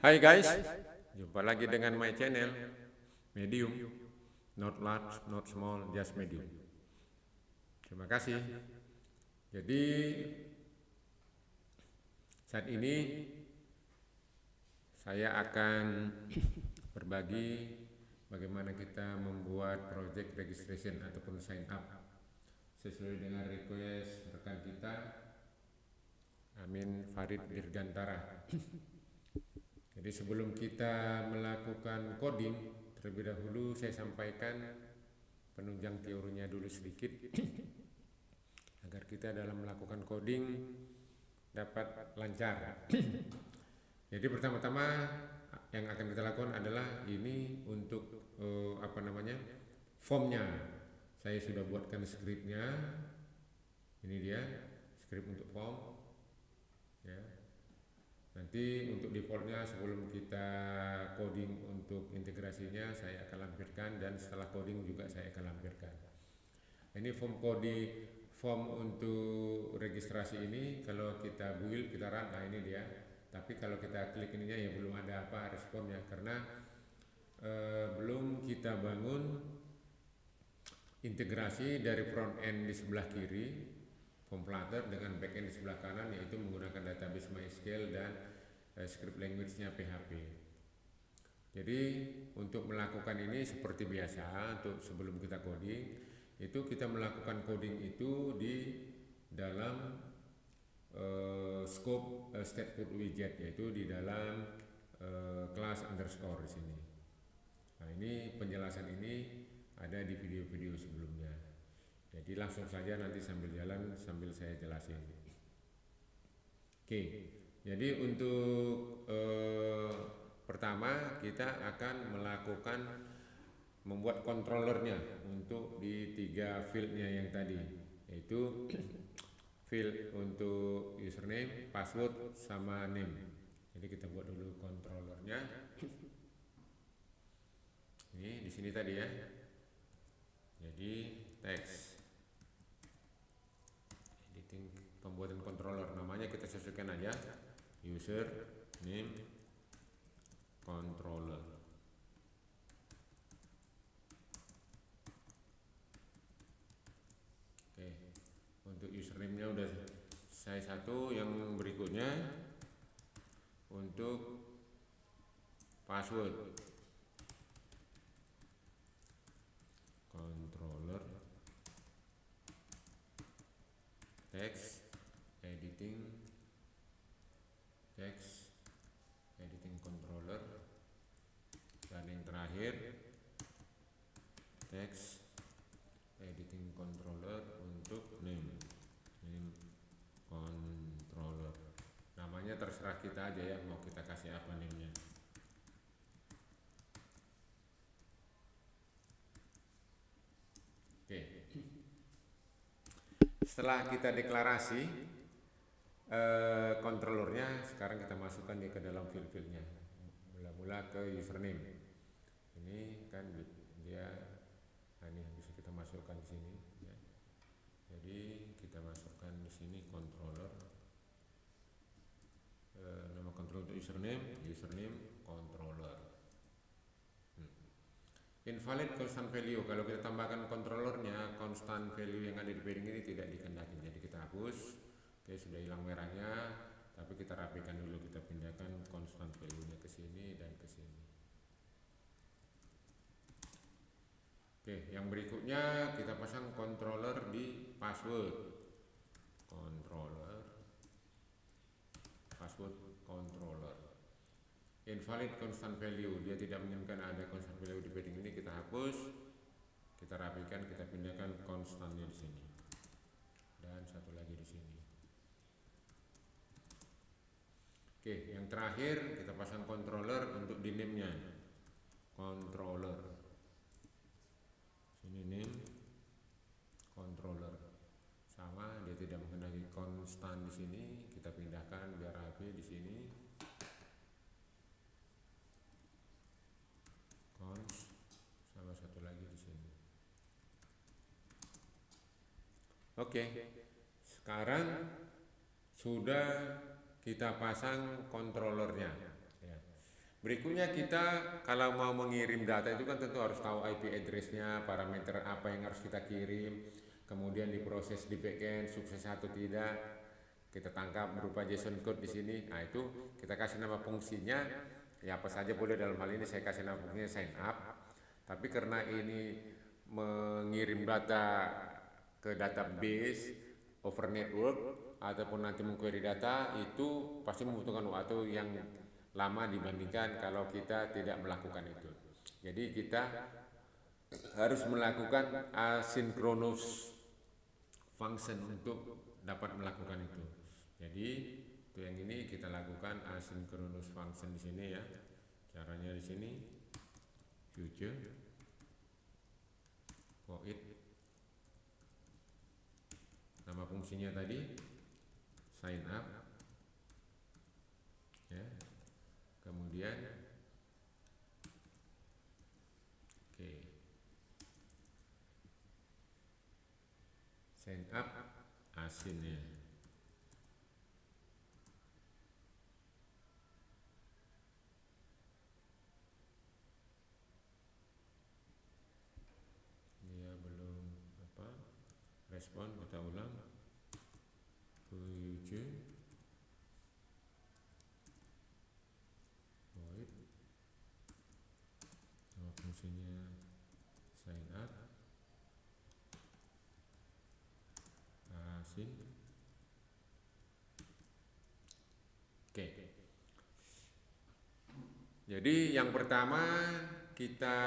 Hai guys, jumpa lagi dengan my channel Medium, not large, not small, just medium. Terima kasih. Jadi saat ini saya akan berbagi bagaimana kita membuat project registration ataupun sign up sesuai dengan request rekan kita Amin Farid Dirgantara. Jadi sebelum kita melakukan coding, terlebih dahulu saya sampaikan penunjang teorinya dulu sedikit agar kita dalam melakukan coding dapat lancar. Jadi pertama-tama yang akan kita lakukan adalah ini untuk formnya. Saya sudah buatkan skripnya. Ini dia skrip untuk form. Ya. Nanti untuk defaultnya sebelum kita coding untuk integrasinya saya akan lampirkan, dan setelah coding juga saya akan lampirkan. Ini form untuk registrasi ini kalau kita build, kita run, nah ini dia. Tapi kalau kita klik ininya ya belum ada apa responnya karena belum kita bangun integrasi dari front end di sebelah kiri form Flutter dengan backend di sebelah kanan, yaitu menggunakan database MySQL dan script language-nya PHP. Jadi untuk melakukan ini seperti biasa, untuk sebelum kita coding itu kita melakukan coding itu di dalam scope stateful widget, yaitu di dalam class underscore di sini. Nah ini penjelasan ini ada di video-video sebelumnya. Jadi langsung saja nanti sambil jalan sambil saya jelasin. Oke, jadi untuk pertama kita akan melakukan membuat controllernya untuk di 3 fieldnya yang tadi, yaitu field untuk username, password, sama name. Jadi kita buat dulu controllernya. Ini di sini tadi ya. Jadi text. Pembuatan controller namanya kita sesuaikan aja, user name controller. Oke, untuk username nya udah saya satu. Yang berikutnya untuk password controller text editing controller, dan yang terakhir text editing controller untuk name controller. Namanya terserah kita aja ya, mau kita kasih apa namanya. Oke, setelah kita deklarasi controllernya, sekarang kita masukkan dia ke dalam field-fieldnya. Mula-mula ke username. Ini kan dia, nah ini bisa kita masukkan di sini. Ya. Jadi kita masukkan di sini controller, nama controller username controller. Invalid constant value, kalau kita tambahkan controllernya constant value yang ada di padding ini tidak dikehendaki, jadi kita hapus. Oke, sudah hilang merahnya, tapi kita rapikan dulu, kita pindahkan constant value-nya ke sini dan ke sini. Oke, yang berikutnya kita pasang controller di password controller. Invalid constant value, dia tidak menginginkan ada constant value di padding ini, kita hapus, kita rapikan, kita pindahkan constantnya di sini dan satu lagi di sini. Oke, yang terakhir kita pasang controller untuk di name-nya. Controller. Sini name controller. Sama, dia tidak mengenai konstan di sini, kita pindahkan biar rapi di sini. Cons sama satu lagi di sini. Oke. Sekarang sudah kita pasang controllernya ya. Berikutnya kita kalau mau mengirim data itu kan tentu harus tahu IP address-nya, parameter apa yang harus kita kirim, kemudian diproses di backend sukses atau tidak, kita tangkap berupa JSON code di sini. Nah itu kita kasih nama fungsinya, ya apa saja boleh, dalam hal ini saya kasih nama fungsinya sign up. Tapi karena ini mengirim data ke database over network ataupun nanti mengquery data, itu pasti membutuhkan waktu yang lama dibandingkan kalau kita tidak melakukan itu. Jadi kita harus melakukan asynchronous function untuk dapat melakukan itu. Jadi itu yang ini kita lakukan asynchronous function di sini ya. Caranya di sini future void, nama fungsinya tadi sign up ya. Kemudian oke, sign up asinnya. Dia belum apa respon, kita ulang future void, nama fungsinya sign up asin. Oke. Jadi yang pertama kita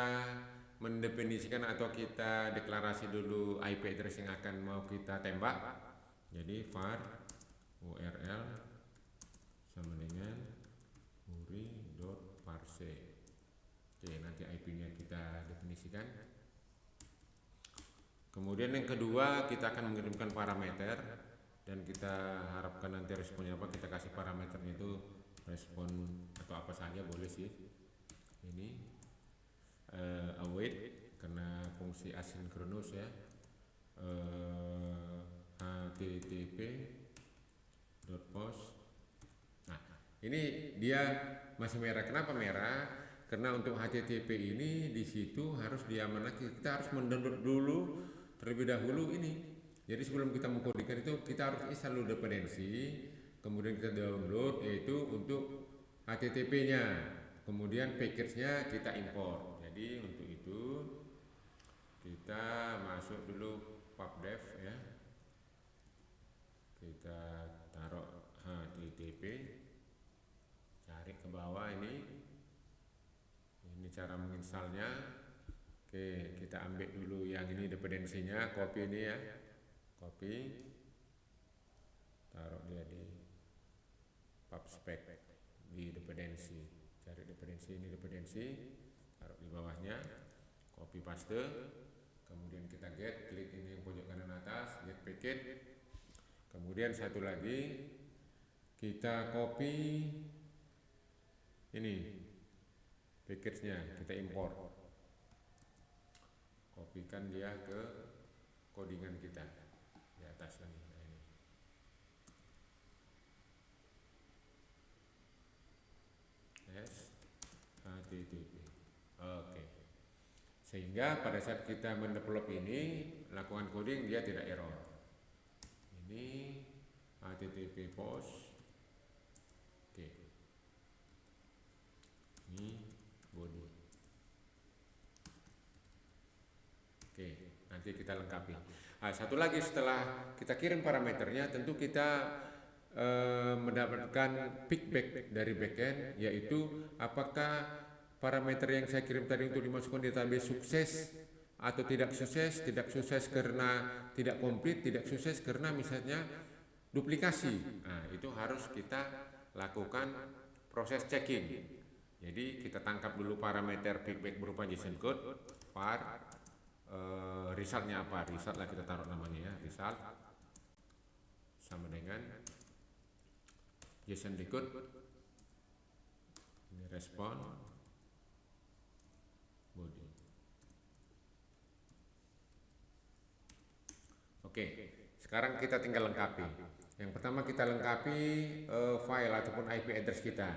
mendefinisikan atau kita deklarasi dulu IP address yang akan mau kita tembak. Jadi var url sama dengan uri.parse. Oke, nanti IP-nya kita definisikan. Kemudian yang kedua kita akan mengirimkan parameter dan kita harapkan nanti responnya apa, kita kasih parameternya itu respon atau apa saja boleh sih. Ini await karena fungsi asynchronous ya, http post. Nah ini dia masih merah. Kenapa merah? Karena untuk HTTP ini di situ harus diamankan, kita harus mendownload dulu terlebih dahulu ini. Jadi sebelum kita mengkodikan itu kita harus install dulu dependensi, kemudian kita download yaitu untuk HTTP-nya, kemudian package-nya kita import. Jadi untuk itu kita masuk dulu pubdev ya, kita taruh HTTP, cari ke bawah ini cara menginstalnya. Oke, kita ambil dulu yang ini dependensinya, copy ini ya, copy, taruh dia di pubspec di dependensi, cari dependensi ini, dependensi taruh di bawahnya, copy paste, kemudian kita get, klik ini yang pojok kanan atas, get packet, kemudian satu lagi kita copy ini package-nya, kita import, kopikan dia ke codingan kita di atas lagi. Nah, ini. HTTP. Oke. Sehingga pada saat kita mendevelop ini, lakukan coding, dia tidak error. Ini HTTP post. Oke. Ini body. Oke, nanti kita lengkapi. Nah, satu lagi setelah kita kirim parameternya, tentu kita mendapatkan feedback dari backend, yaitu apakah parameter yang saya kirim tadi untuk dimasukkan di database sukses atau tidak sukses. Tidak sukses karena tidak komplit, tidak sukses karena misalnya duplikasi. Nah, itu harus kita lakukan proses checking. Jadi kita tangkap dulu parameter feedback berupa JSON code, var resultnya apa, result lah kita taruh namanya ya, result sama dengan JSON decode, ini respon body. Oke, sekarang kita tinggal lengkapi. Yang pertama kita lengkapi file ataupun IP address kita.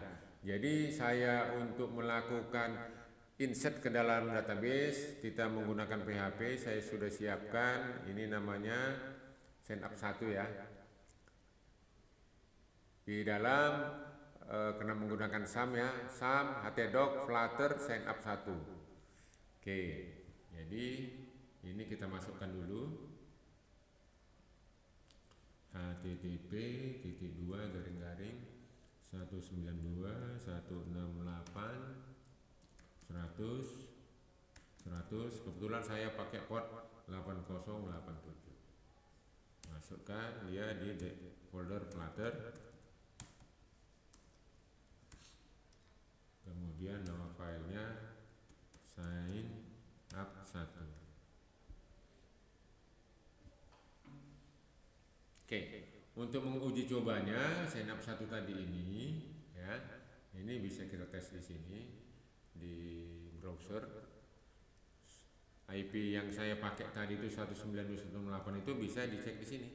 jadi saya untuk melakukan insert ke dalam database kita menggunakan PHP. Saya sudah siapkan, ini namanya sign up 1 ya. Di dalam kena menggunakan SAM ya, SAM, htdoc, Flutter, sign up 1. Oke, jadi ini kita masukkan dulu. http://192.168.100.100. Kebetulan saya pakai port 8087. Masukkan dia di folder Flutter. Kemudian nama filenya sign up 1. Oke, untuk menguji cobanya sign up 1 tadi ini ya, ini bisa kita tes di sini di browser. IP yang saya pakai tadi itu 192.168 itu bisa dicek di sini.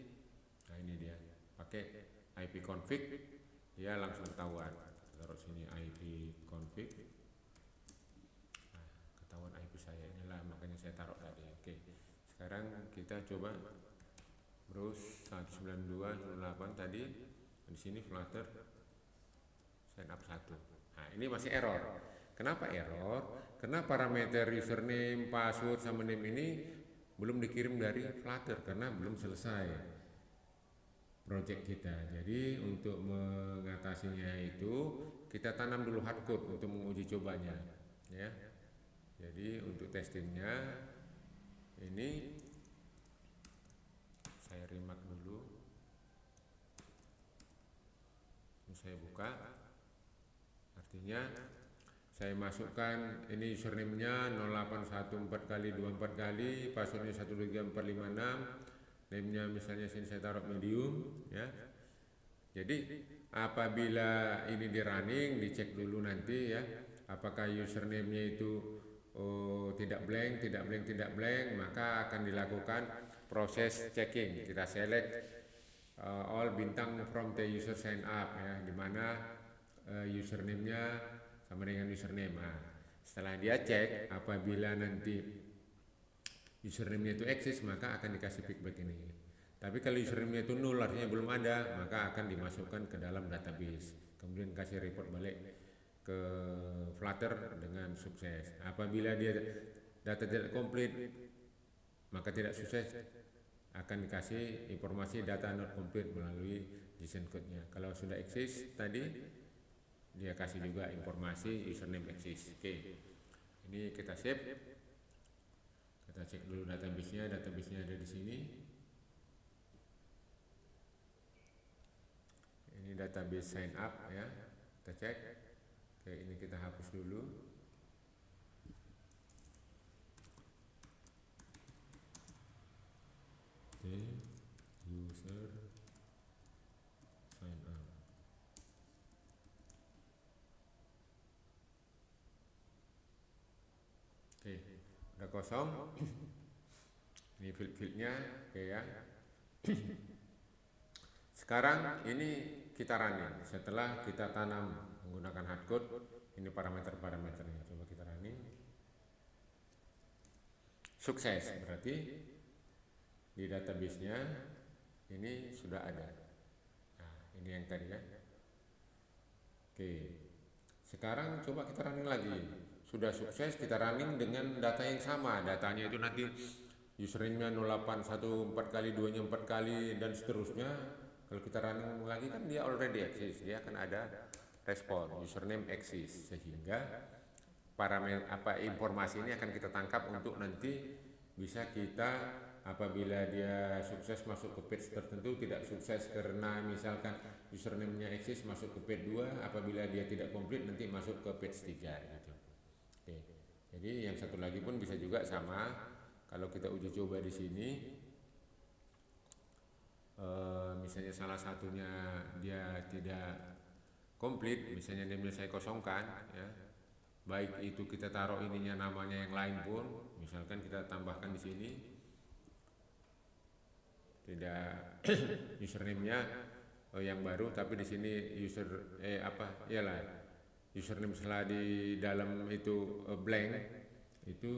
Nah ini dia, pakai IP config ya langsung ketahuan. Taruh sini IP config. Nah, ketahuan IP saya, inilah makanya saya taruh tadi. Oke, sekarang kita coba browse 192.168 tadi. Di sini Flutter sign up 1. Nah ini masih error. Kenapa error? Karena parameter username, password sama name ini belum dikirim dari Flutter karena belum selesai project kita. Jadi untuk mengatasinya itu kita tanam dulu hardcode untuk menguji cobanya ya. Jadi untuk testingnya ini saya remark dulu. Ini saya buka. Artinya saya masukkan ini username-nya 0814 kali 24 kali, passwordnya 123456, name-nya misalnya sini saya taruh medium ya. Jadi apabila ini di running, dicek dulu nanti ya, apakah username-nya itu tidak blank, maka akan dilakukan proses checking. Kita select all bintang from the user sign up ya, dimana username-nya sama dengan username. Nah, setelah dia cek, apabila nanti username-nya itu eksis, maka akan dikasih feedback ini. Tapi kalau username-nya itu nol, artinya belum ada, maka akan dimasukkan ke dalam database. Kemudian kasih report balik ke Flutter dengan sukses. Apabila dia data tidak komplit, maka tidak sukses, akan dikasih informasi data not complete melalui JSON code-nya. Kalau sudah eksis tadi, dia kasih juga informasi username eksis. Oke, ini kita save. Kita cek dulu database-nya. Database-nya ada di sini. Ini database sign up ya. Kita cek. Oke, ini kita hapus dulu. Oke, user sign up. Oke, udah kosong. Ini field-fieldnya, oke ya. Sekarang ini kita running. Setelah kita tanam menggunakan hardcode, ini parameter-parameternya. Coba kita running. Sukses, berarti di database-nya ini sudah ada. Nah, ini yang tadi ya. Oke, sekarang coba kita running lagi. Sudah sukses, kita running dengan data yang sama. Datanya itu nanti username-nya 0814 kali, 2-nya 4 kali dan seterusnya. Kalau kita running lagi kan dia already exist, dia akan ada respon username exist, sehingga parameter informasi ini akan kita tangkap untuk nanti bisa kita apabila dia sukses masuk ke page tertentu, tidak sukses karena misalkan username-nya exist masuk ke page 2, apabila dia tidak komplit nanti masuk ke page 3 gitu. Oke. Jadi yang satu lagi pun bisa juga sama. Kalau kita uji coba di sini, misalnya salah satunya dia tidak komplit, misalnya name-nya saya kosongkan, ya, baik itu kita taruh ininya namanya yang lain pun, misalkan kita tambahkan di sini, tidak username-nya yang baru, tapi di sini user ialah username setelah di dalam itu blank, itu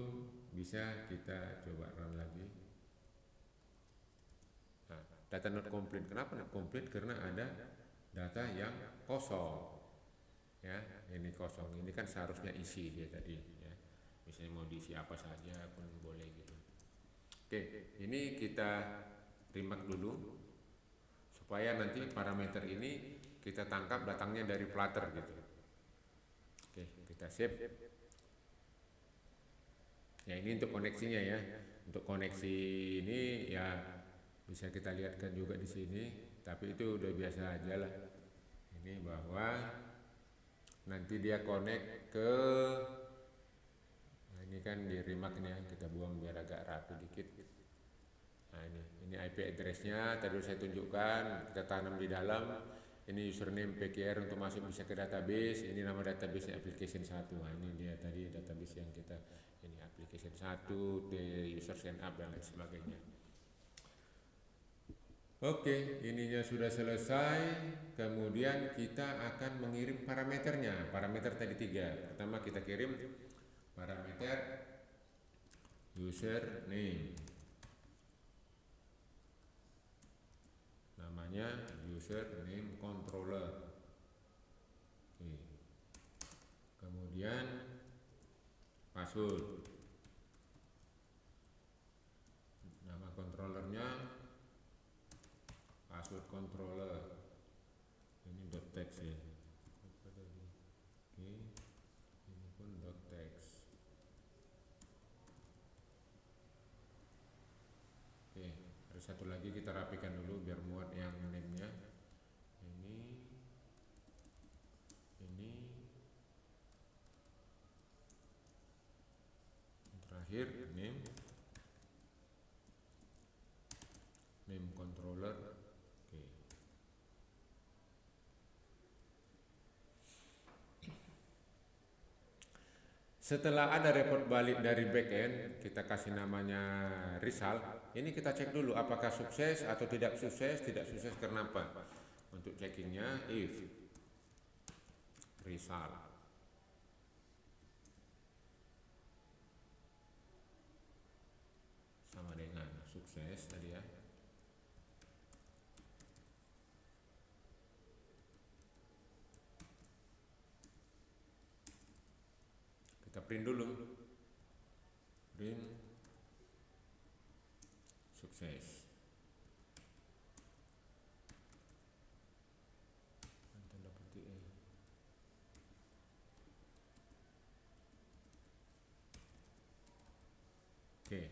bisa kita coba run lagi. Nah, data not complete. Kenapa not complete? Karena ada data yang kosong. Ya, ini kosong. Ini kan seharusnya isi dia tadi. Ya, misalnya mau diisi apa saja pun boleh gitu. Oke, ini kita remark dulu supaya nanti parameter ini kita tangkap datangnya dari Flutter gitu. Oke, kita save. Ya, ini untuk koneksinya ya. Untuk koneksi ini ya bisa kita lihatkan juga di sini, tapi itu udah biasa aja lah. Ini bahwa nanti dia connect ke, nah ini kan di remarknya, kita buang biar agak rapi dikit. Nah ini IP addressnya tadi saya tunjukkan, kita tanam di dalam. Ini username PKR untuk masuk bisa ke database. Ini nama database application 1. Nah ini dia tadi database yang kita, ini application 1, the user sign up dan lain sebagainya. Oke, ininya sudah selesai. Kemudian kita akan mengirim parameternya. Parameter tadi 3. Pertama kita kirim parameter username. Namanya username controller. Oke. Kemudian password. Nama controllernya password controller. Ini .text ya. Oke. Ini pun .text. Oke, ada satu lagi kita rapikan dulu biar muat yang name-nya. Ini yang terakhir name controller. Oke. Setelah ada report balik dari backend, kita kasih namanya result. Ini kita cek dulu apakah sukses atau tidak sukses. Tidak sukses karena apa? Untuk checkingnya if result sama dengan sukses tadi ya. Kita print dulu, print sukses. Oke,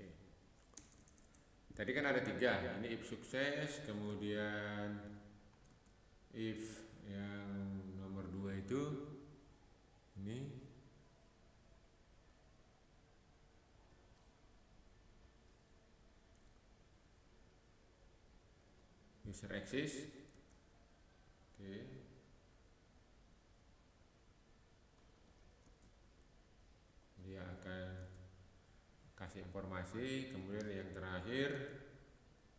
tadi kan ada 3, ini if sukses, kemudian if yang nomor 2 itu ini user access. Oke. Dia akan kasih informasi. Kemudian yang terakhir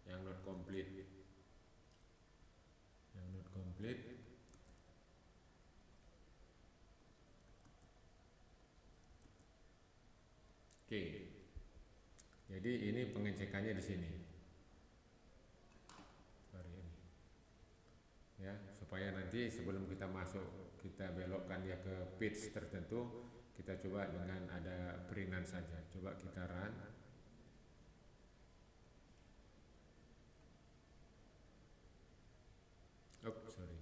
yang not complete. Yang not complete. Oke. Jadi ini pengecekannya di sini. Ya, supaya nanti sebelum kita masuk kita belokkan dia ke page tertentu, kita coba dengan ada peringan saja. Coba kita run. Sorry,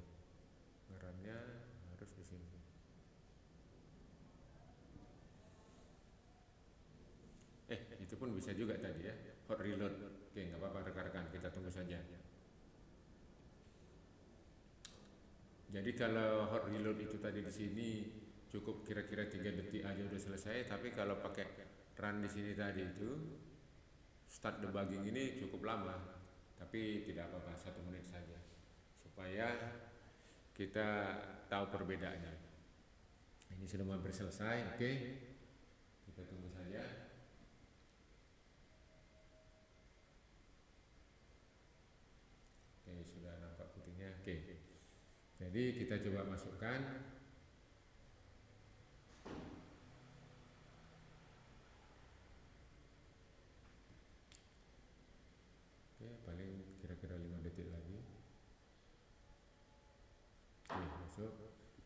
runnya harus di sini. Itu pun bisa juga tadi ya, hot reload. Oke, nggak apa-apa rekan-rekan, kita tunggu saja. Jadi kalau hot reload itu tadi di sini cukup kira-kira 3 detik aja udah selesai, tapi kalau pakai run di sini tadi itu start debugging ini cukup lama, tapi tidak apa-apa, 1 menit saja supaya kita tahu perbedaannya. Ini sudah hampir selesai. Oke, kita tunggu saja. Oke, sudah nampak putihnya. Oke, jadi kita coba masukkan masuk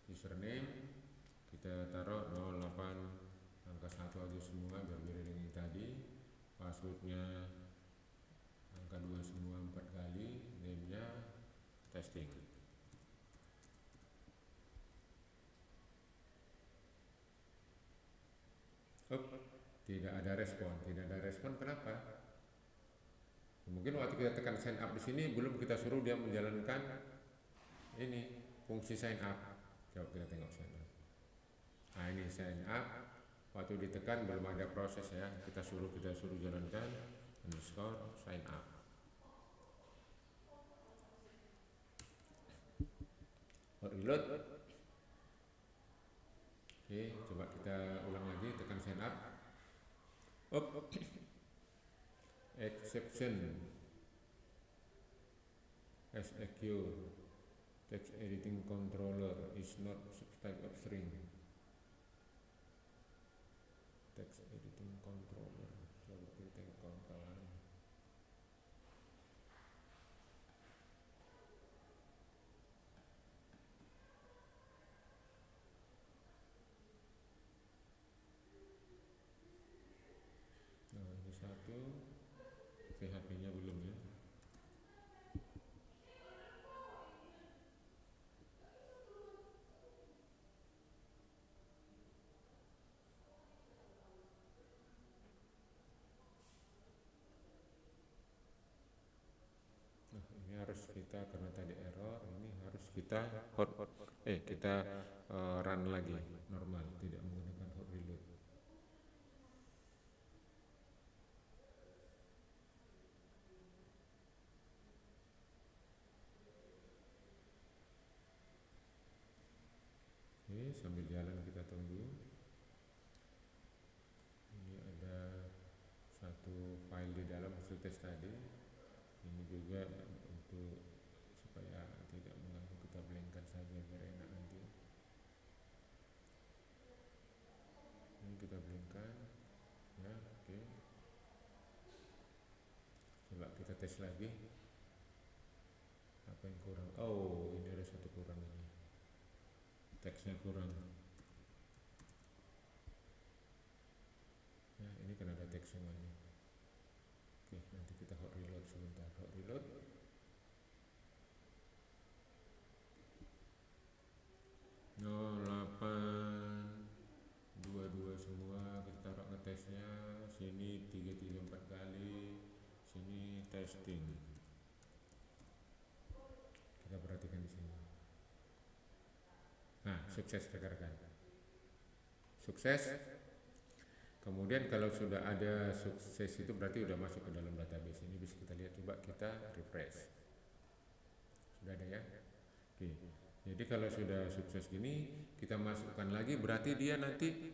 username, kita taruh 08 angka 1 aja semua biar beda dengan tadi. Passwordnya angka 2 semua 4 kali, name-nya testing. Tidak ada respon kenapa? Mungkin waktu kita tekan sign up di sini belum kita suruh dia menjalankan ini fungsi sign up. Coba kita tengok sign up. Nah ini sign up, waktu ditekan belum ada proses ya, kita suruh jalankan underscore sign up. Reload. Oke, coba kita ulang lagi, tekan sign up. Exception SEQ text editing controller is not type of string. Text editing controller, coba kita tengok kawan-kawan. Nah ini satu, PHP-nya belum ya. Ini harus kita, karena tadi error, ini harus kita run lagi normal, tidak menggunakan hot reload. Oke, sambil jalan kita tunggu. Ini ada satu file di dalam hasil tes tadi. Ini juga untuk supaya tidak mengganggu, kita blankkan saja biar enak nanti. Ini kita blankkan ya. Oke, coba kita tes lagi apa yang kurang. Oh ini ada satu kurang, ini teksnya kurang ya, ini kan ada teks semuanya. Oke, nanti kita hot reload sebentar. Hot reload. No 8 22 semua kita taruh ngetesnya. Sini 334 kali. Sini testing. Kita perhatikan di sini. Nah, sukses rekan-rekan. Sukses. Kemudian kalau sudah ada sukses itu berarti sudah masuk ke dalam database. Ini bisa kita lihat, coba kita refresh. Sudah ada ya? Oke. Jadi kalau sudah sukses gini, kita masukkan lagi, berarti dia nanti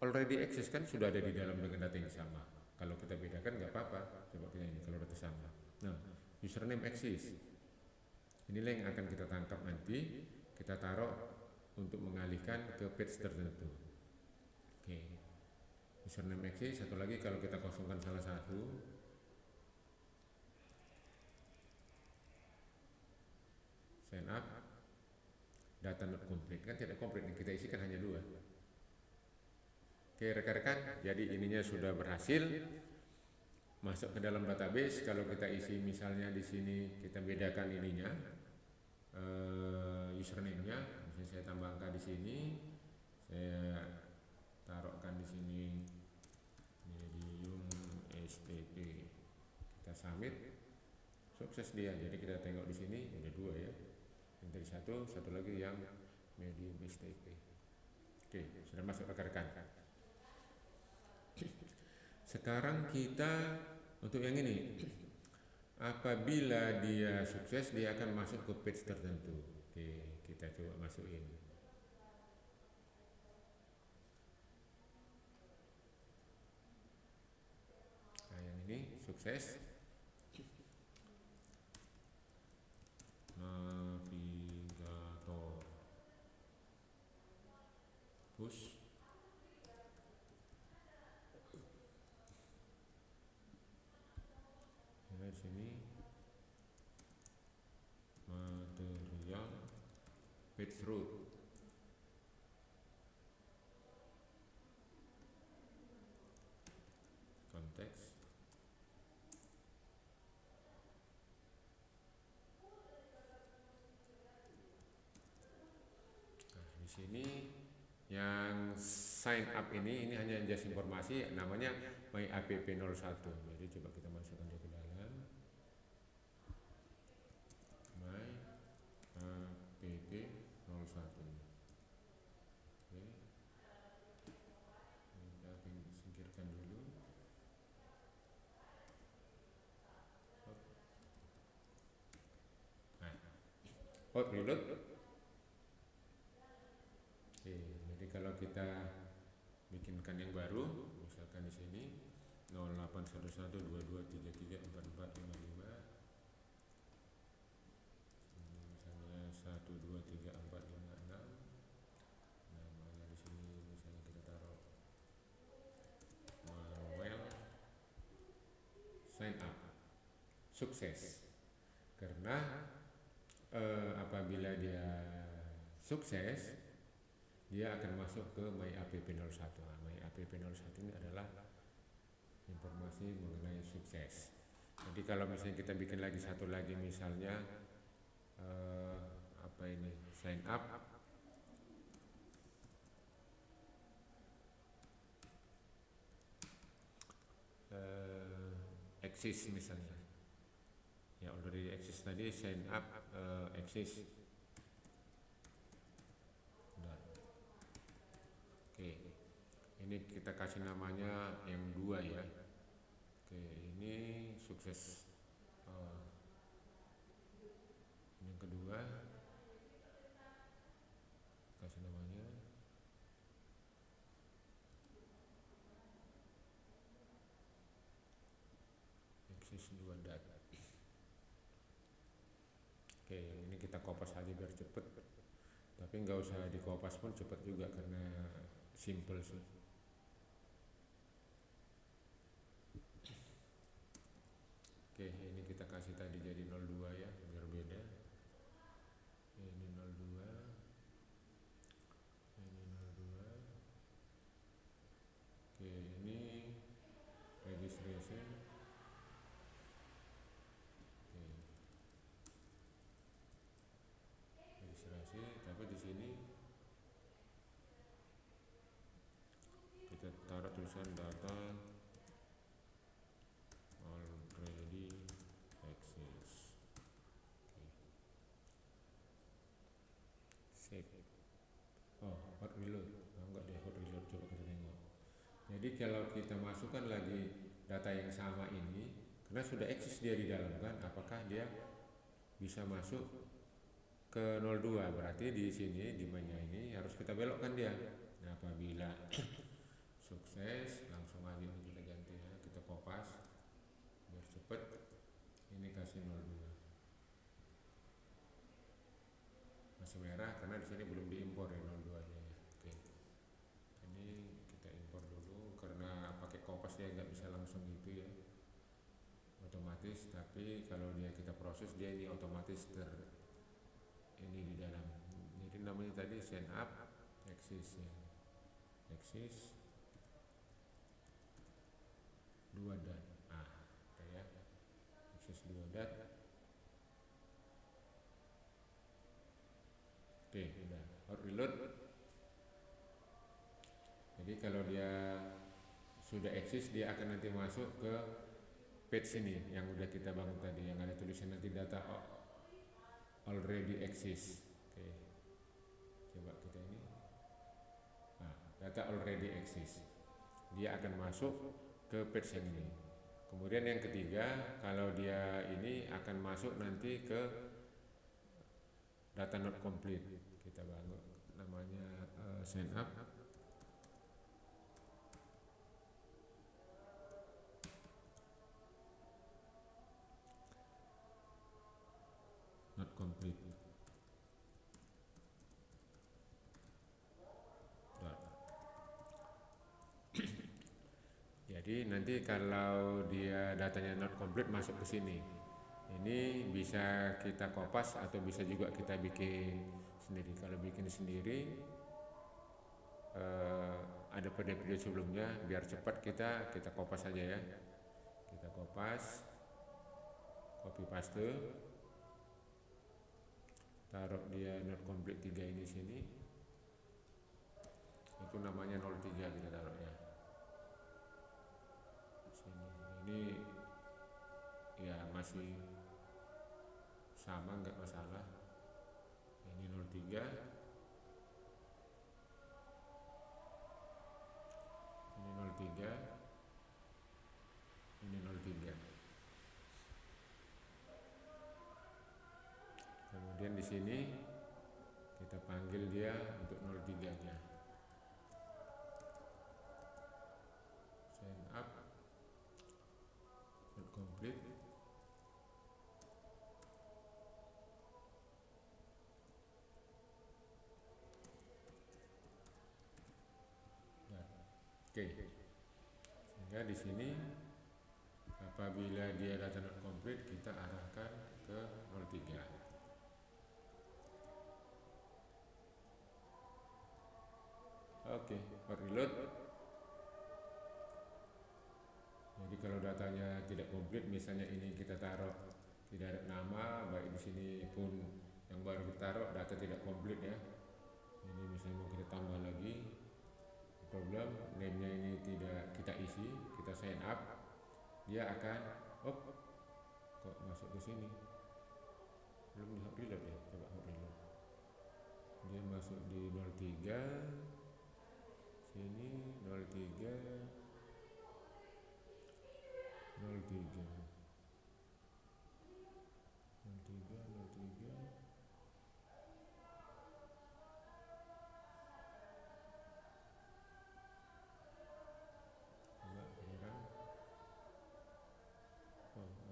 already access kan, sudah ada di dalam dengan data yang sama. Kalau kita bedakan nggak apa-apa. Coba kita ini kalau data sama. Nah, username access. Inilah yang akan kita tangkap nanti, kita taruh untuk mengalihkan ke page tertentu. Oke. Username access, satu lagi kalau kita kosongkan salah satu, sign up, data not complete, kan tidak komplit, yang kita isikan hanya 2. Oke rekan-rekan, jadi ininya sudah berhasil masuk ke dalam database. Kalau kita isi misalnya di sini kita bedakan ininya, username-nya, misalnya saya tambah angka di sini, saya taruhkan di sini medium STP, kita submit, sukses dia. Jadi kita tengok di sini ada 2 ya, yang tadi satu lagi yang medium STP. Oke, sudah masuk rekan-rekan. Sekarang kita untuk yang ini, apabila dia sukses dia akan masuk ke page tertentu. Oke, kita coba masukin. Nah yang ini sukses. Navigator push. Di sini material page root. Konteks. Nah, di sini yang sign up ini hanya just informasi, namanya myapp01. Jadi coba kita masukkan dia ke dalam myapp01. Oke. Kita singkirkan dulu. Nah, reload. Oke, jadi kalau kita bikinkan yang baru, misalkan di sini 081122334455, misalnya 123456, namanya di sini misalnya kita taruh Manuel, sign up, sukses. Karena apabila dia sukses, dia akan masuk ke myapp01. Nah, myapp01 ini adalah informasi mengenai sukses. Jadi kalau misalnya kita bikin lagi satu lagi, misalnya apa ini, sign up, exist misalnya, ya already exist tadi, sign up exist. Oke, ini kita kasih namanya M2 ya. Oke, ini sukses. Yang kedua kasih namanya exist 2 data. Oke, ini kita kopas aja biar cepet, tapi nggak usah dikopas pun cepet juga karena simple sih. Oke, ini kita kasih tadi jadi 02 ya, biar beda. Ini 02, ini 02. Oke, ini registration. Oke, registrasi, tapi di sini kita taruh tulisan data already exist. Save. Oh, hot reload. Enggak deh, hot reload, coba kita tengok. Jadi kalau kita masukkan lagi data yang sama ini, karena sudah eksis dia di dalam kan, apakah dia bisa masuk ke 02? Berarti di sini di menu ini harus kita belokkan dia. Nah, apabila sukses, langsung aja ini kita ganti ya, kita kopas biar cepet. Ini kasih 02. Masih merah karena di sini belum diimpor ya 02-nya ya. Oke. Ini kita impor dulu karena pakai kopas dia nggak bisa langsung gitu ya, otomatis. Tapi kalau dia kita proses, dia ini otomatis ini di dalam. Jadi namanya tadi sign up exist ya, exist 2 dat. Ya, exist 2 dat. Oke, udah hot reload. Jadi kalau dia sudah eksis, dia akan nanti masuk ke page ini yang udah kita bangun tadi, yang ada tulisan nanti data already exist. Oke, coba kita ini, data already exist, dia akan masuk ke page yang ini. Kemudian yang ketiga, kalau dia ini akan masuk nanti ke data not complete. Kita bangun namanya sign up. Not complete. Jadi nanti kalau dia datanya not complete masuk ke sini. Ini bisa kita kopas atau bisa juga kita bikin sendiri. Kalau bikin sendiri ada pada video sebelumnya, biar cepat kita kopas aja ya. Kita kopas, copy paste, taruh dia not complete 3 ini sini. Itu namanya 03 kita taruh ya. Sini. Ini ya masih sama, nggak masalah. Ini 03, ini 03, ini 03. Kemudian di sini kita panggil dia untuk 03-nya. Sign up, not complete. Oke, sehingga di sini apabila dia data not complete kita arahkan ke 03. Oke, hot reload. Jadi kalau datanya tidak komplit, misalnya ini kita taruh tidak ada nama, baik di sini pun yang baru kita taruh data tidak komplit ya. Ini misalnya mau kita tambah lagi. Problem name-nya ini tidak kita isi, kita sign up, dia akan kok masuk ke sini, belum di hot reload ya, coba hot reload, dia masuk di 03, sini 03, 03, 03,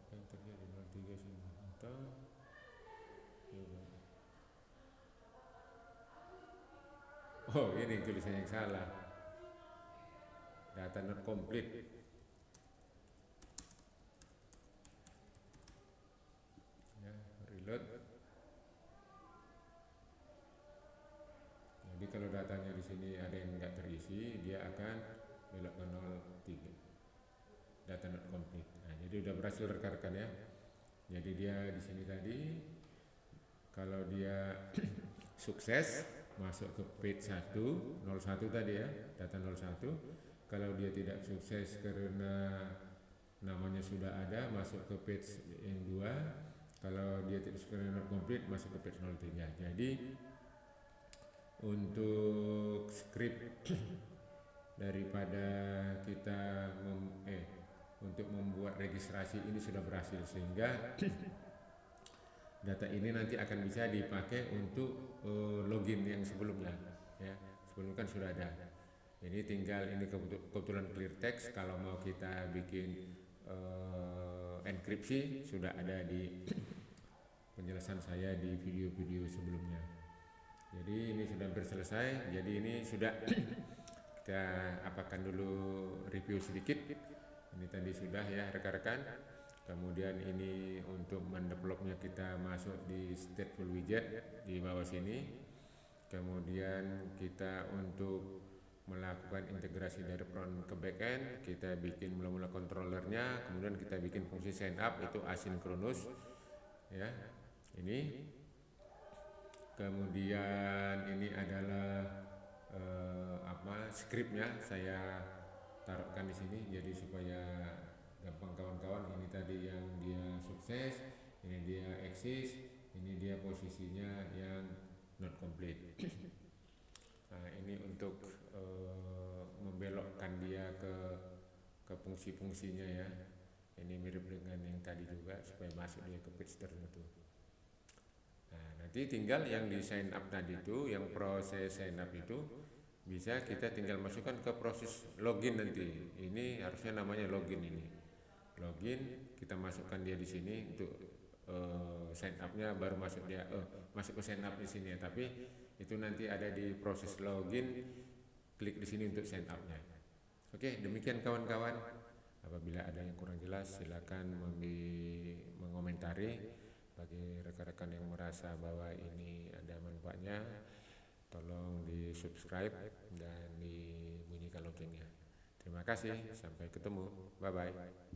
apa yang terjadi 03 sini atau ini tulisan yang salah, data not complete. Ya, reload. Jadi kalau datanya di sini ada yang nggak terisi, dia akan belok ke 03. Data not complete. Nah, jadi udah berhasil rekan-rekan ya. Jadi dia di sini tadi kalau dia sukses masuk ke page 1, 01 tadi ya, data 01. Kalau dia tidak sukses karena namanya sudah ada, masuk ke page yang 2. Kalau dia tidak sukses karena not complete, masuk ke page 03. Jadi untuk script daripada kita untuk membuat registrasi ini sudah berhasil, sehingga data ini nanti akan bisa dipakai untuk login yang sebelumnya ya. Sebelumnya kan sudah ada. Jadi tinggal ini kebetulan clear text, kalau mau kita bikin enkripsi sudah ada di penjelasan saya di video-video sebelumnya. Jadi ini sudah hampir selesai. Jadi ini sudah kita apakan dulu review sedikit. Ini tadi sudah ya rekan-rekan. Kemudian ini untuk mendevelopnya kita masuk di stateful widget di bawah sini. Kemudian kita untuk melakukan integrasi dari front ke backend, kita bikin mula-mula controllernya, kemudian kita bikin fungsi sign up itu asynchronous ya. Ini kemudian ini adalah scriptnya saya taruhkan di sini, jadi supaya gampang kawan-kawan. Ini tadi yang dia sukses, ini dia eksis, ini dia posisinya yang not complete. Nah, ini untuk membelokkan dia ke fungsi-fungsinya ya. Ini mirip dengan yang tadi juga supaya masuk dia ke page tertentu. Nah, nanti tinggal yang di sign up tadi itu, yang proses sign up itu bisa kita tinggal masukkan ke proses login nanti. Ini harusnya namanya login ini. Login, kita masukkan dia di sini untuk sign up-nya, baru masuk dia masuk ke sign up di sini ya. Tapi itu nanti ada di proses login, klik di sini untuk sign up-nya. Oke, demikian kawan-kawan. Apabila ada yang kurang jelas silakan mengomentari. Bagi rekan-rekan yang merasa bahwa ini ada manfaat manfaatnya, tolong di subscribe dan dibunyikan loncengnya. Terima kasih, sampai ketemu, bye bye.